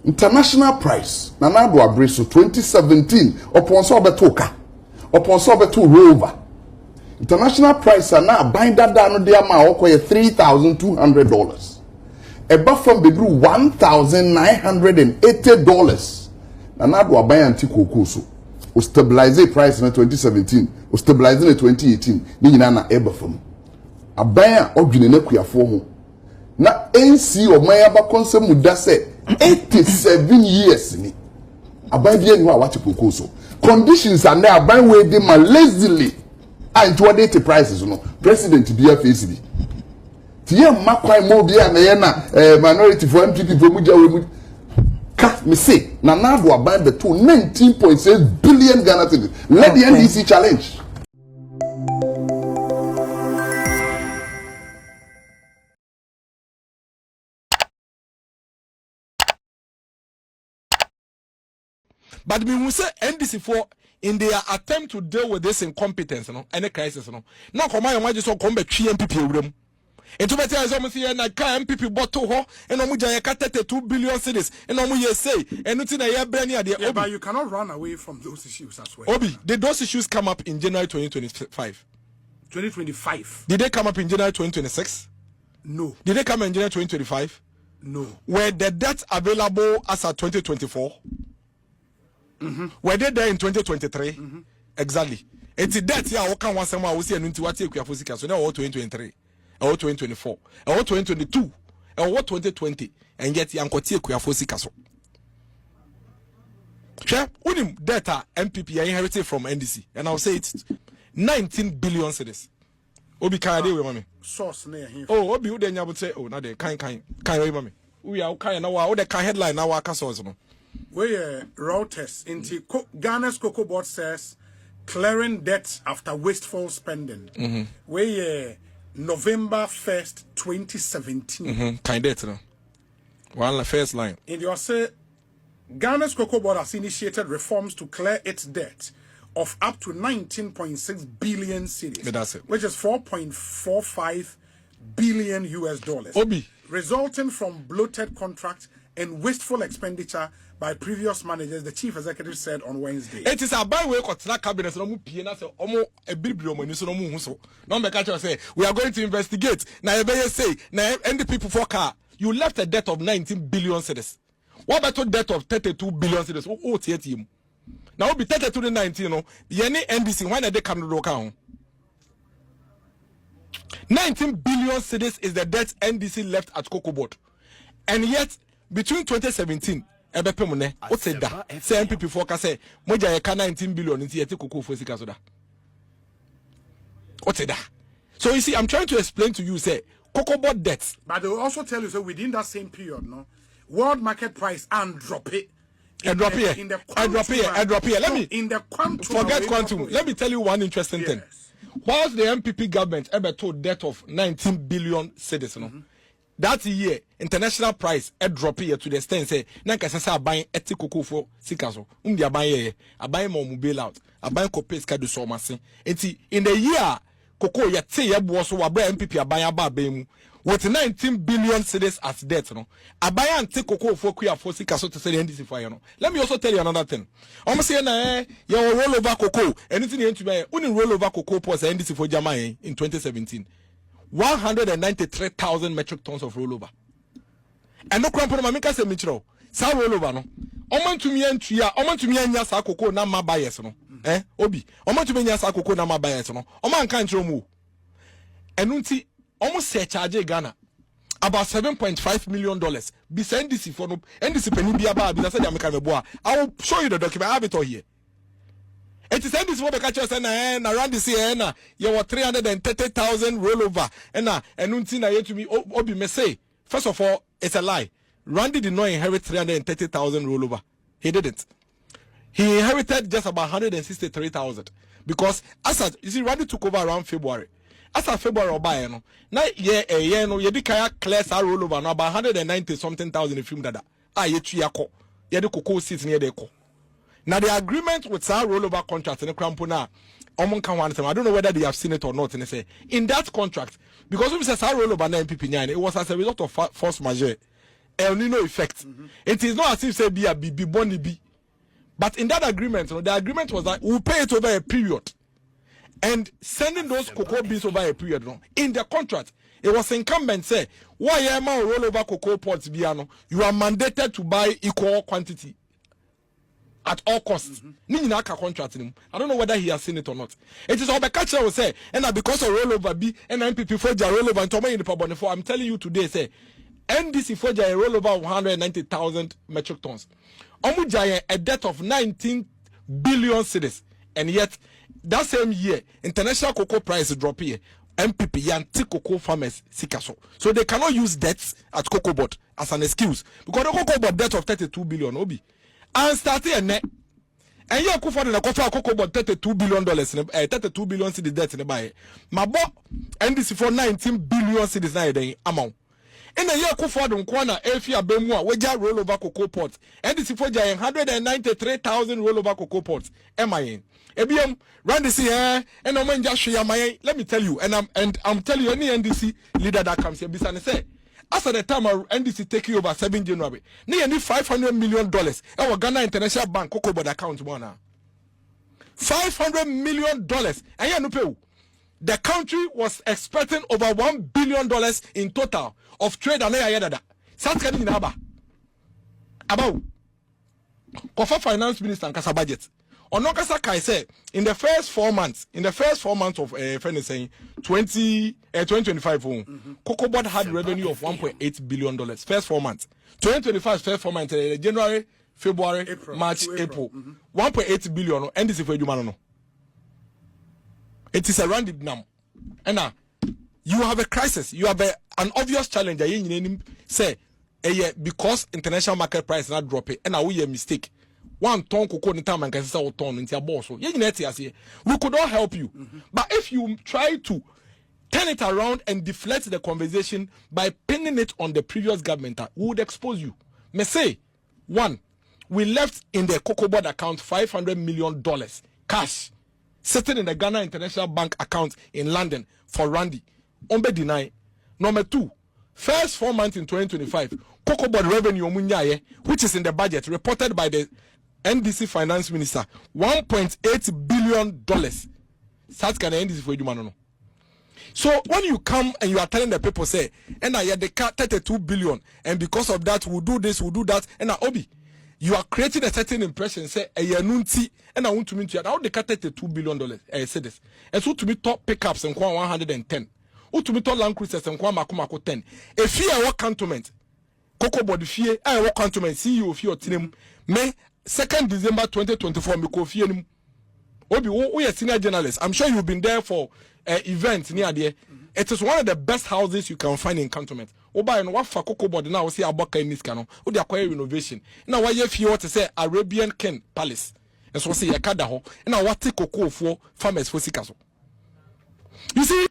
international price na Addo Abreso 2017 upon so betoka upon so beto rover international price na binder down no ma okoye $3,200 eba from bedru $1,980 na Addo aban anti cocoa so o stabilize price na 2017 o stabilize na 2018 ni nyina na eba from aban odwene na kuafo ho na NC o man aba konsem muda se 87 years ni aban bia ni wa wati cocoa so conditions are there aban we dey man lazily and what the prices no president bia face bi tie makwai mo bia na ye na minority for MPP for muja we mu ka me say na Addo aban the 19.6 billion Ghana cedis let the NDC challenge. But we will say NDC for in their attempt to deal with this incompetence, no, any crisis, no. Now, come on, just come back to MPP room. And to better as almost here, and I can MPP bottle ho, and Omuja Yakata 2 billion cities, and Omuya say, and nothing I have Brania. Yeah, but you cannot run away from those issues as well. Obi, did those issues come up in January 2025? 2025. Did they come up in January 2026? No. Did they come in January 2025? No. Were the debts available as of 2024? Were they there in 2023? Exactly. It's that here. Okan one summer we see an into what you can so now 2023, or 2024, or 2022, or 2020, and yet Yankotia Kuyafosika so. Share unim data MPP inherited from NDC, and I'll say it's 19 billion cedis. Obi Kayade we mami. Source near him. Oh, Obi Ude would say, oh, now they kind we mami. We are kind now. The headline now our castles no. Where Reuters into Ghana's COCOBOD says clearing debts after wasteful spending. Where November 1st, 2017. Kind of no. One first line. In your say Ghana's COCOBOD has initiated reforms to clear its debt of up to 19.6 billion cedis. That's it. Which is 4.45 billion US dollars. Obi. Resulting from bloated contracts and wasteful expenditure by previous managers, the chief executive said on Wednesday. It is a by way of cabinet. No mu piena say omo e bibiri omo ni so no mu hu so. No me catch say we are going to investigate. Na e be say na NDP people for car. You left a debt of 19 billion cedis. What about a debt of 32 billion cedis? Oh, TATM. Now be 32 to 19 no. Yeni NDC when they come to do account. 19 billion cedis is the debt NDC left at COCOBOD. And yet between 2017 ebepemune what said that say MPP forecast say moja yeka 19 billion into yete cocoa for sika so da what said that. So you see I'm trying to explain to you say COCOBOD debts, but they will also tell you so within that same period no world market price and drop it drop here let me in the quantum forget quantum. Let me tell you one interesting thing. Whilst the MPP government ever told debt of 19 billion cedis no that year international price drop here to the extent say na kasa say buying cocoa for sika so dia buy mo bailout aban ko pay sika do so mase enti in the year cocoa ye te ye bo so wa bra MPP aban aba mu with 19 billion cedis as debt no aban ante cocoa for kuya for sika so to say the NDC for you no. Let me also tell you another thing. Say na you roll over cocoa anything you be uni roll over cocoa pos NDC for jama in 2017 193,000 metric tons of rollover. And no cramp on my make us a mitro. Sa rollover no. Oman to me and tria, Oman to me and Yasa cocoa na ma bias no. Obi. Oman to me and Yasa cocoa na ma bias no. Oman can't romu. And unti almost say charge Ghana about $7.5 million. Be send this for no NDC penny be about because I will show you the document. I have it all here. It is this for the catchers and around this year, you were 330,000 rollover. And until I to me, Obi may say, first of all, it's a lie. Randy did not inherit 330,000 rollover. He didn't. He inherited just about 163,000 because as you see, Randy took over around February. As a February buy no, now no, you kaya class our rollover no about 190 something thousand if you dada. Ye yako, ye de cocoa seats near the co. Now the agreement with our rollover contract in the Crampona, I don't know whether they have seen it or not. And they say in that contract, because we said our rollover 9 PP9, it was as a result of force majeure. El Nino effect. It is not as if say be a be bonny be. But in that agreement, the agreement was that we'll pay it over a period. And sending those cocoa beans over a period, in the contract, it was incumbent say, why am I roll over cocoa pods biano? You are mandated to buy equal quantity at all costs. Contract. I don't know whether he has seen it or not. It is all the catcher will say, and because of rollover B and MPP for rollover and Tommy in the public for I'm telling you today, say NDC for rollover 190,000 metric tons. Omujaya a debt of 19 billion cedis, and yet that same year international cocoa price drop here. MPP yanti cocoa farmers sikaso. So they cannot use debts at COCOBOD as an excuse because the COCOBOD debt of 32 billion obi and starting a net. And you Akuffo na COCOBOD $32 billion 32 billion cedis debt in the buy. Mabo NDC for 19 billion cedis na den amount. In a year Akuffo don kwana efia bemu a weja roll over cocoa pots. NDC for 193,000 roll over cocoa pots. MIN. Ebiam Randy see and no man just show my let me tell you and I'm telling you any NDC leader that comes here bisane say as at the time NDC taking over 7 January ni $500 million our Ghana International Bank COCOBOD account one $500 million and you no pay. The country was expecting over $1 billion in total of trade and ayada sat kan ni aba about Kofa Finance Minister and Kasa budget. Onokasa Kai said in the first 4 months of 2025, COCOBOD had revenue of $1.8 billion. First 4 months. 2025 first 4 months, January, February, March, April. 1.8 billion. And this is for you, man. It is a random number. And now you have a crisis. You have an obvious challenge. Say, because international market price is not dropping, and now we a mistake. One ton cocoa in time and can sell ton into your boss. We could all help you. But if you try to turn it around and deflect the conversation by pinning it on the previous government, we would expose you. May say, one, we left in the COCOBOD account $500 million cash sitting in the Ghana International Bank account in London for Randy. Ombe deny. Number two, first 4 months in 2025, COCOBOD revenue which is in the budget reported by the NDC Finance Minister, $1.8 billion. Such can NDC for you, man. So when you come and you are telling the people, say, and I had the cut 32 billion, and because of that, we'll do this, we'll do that, and Obi, you are creating a certain impression, say, a yanunti, and I want to meet you. Now they cut $32 billion. I say this. And so to me, top pickups and 110. Who to me, top land cruisers and Makumako 10. A fear what cantonment. COCOBOD fear, I what cantonment, CEO of your team, May 2nd December 2024, me kofi enim. Obi, we are senior journalist. I'm sure you've been there for events near there. It is one of the best houses you can find in cantonment. Oba and what for COCOBOD now we see Aboka in this canon. Who they acquire renovation. Now why if you want to say Arabian Ken Palace. And so say Yakadaho. And now what take cocoa for farmers for Sikaso. You see.